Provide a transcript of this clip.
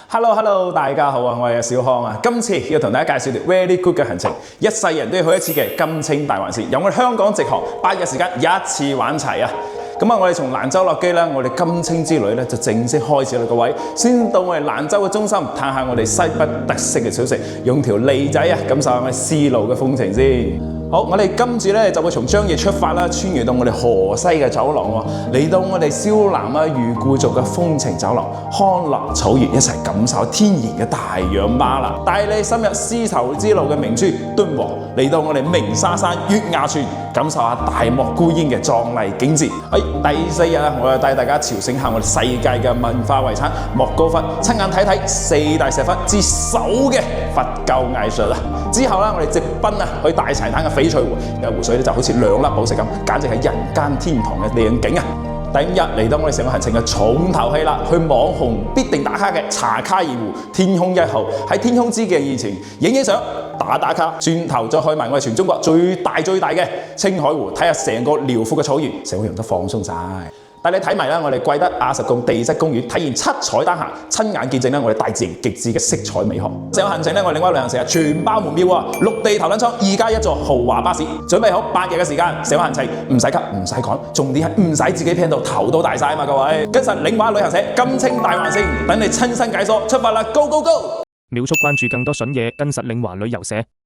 Hello，大家好啊！我係小康啊，今次要同大家介紹條 very good 嘅行程，一世人都要去一次嘅金青大環線，由我哋香港直航8日時間一次玩齊啊！咁啊，我哋從蘭州落機啦，我哋金青之旅咧就正式開始啦，各位。先到我哋蘭州嘅中心，嘆下我哋西北特色嘅小食，用條脷仔啊，感受下我哋絲路嘅風情先。好，我哋今次咧就會從張掖出發啦，穿越到我哋河西嘅走廊喎，嚟到我哋蕭南啊裕固族嘅風情走廊，康樂草原一齊感受天然嘅大洋馬啦，帶你深入絲綢之路嘅明珠敦煌，嚟到我哋鳴沙山月牙泉，感受下大漠孤煙嘅壯麗景緻。第4日啊，我就帶大家朝聖下我哋世界嘅文化遺產莫高窟，親眼睇睇4大石窟之首嘅佛教藝術啊！之後啦，我哋直奔啊去大柴旦嘅翡翠湖，湖水咧就好似2粒寶石咁，簡直係人間天堂嘅靚景啊！第5日嚟到我哋成個行程嘅重頭戲啦，去網紅必定打卡嘅茶卡爾湖天空1號，喺天空之鏡以前影相打卡，轉頭再去埋我哋全中國最大嘅青海湖，睇下成個遼闊嘅草原，成個人都放鬆晒。帶你睇埋啦，我哋貴德亞什貢地質公園，體驗七彩丹霞，親眼見證啦我哋大自然極致嘅色彩美學。成個行程咧，我哋另外旅行社全包門票啊，陸地頭等艙2+1座豪華巴士，準備好8日嘅時間，成個行程唔使急唔使趕，重點係唔使自己 plan 到頭都大晒啊嘛，各位。跟實領華旅行社金青大環線，等你親身解鎖，出發啦 ，Go！ 秒速關注更多筍嘢，跟實領華旅遊社。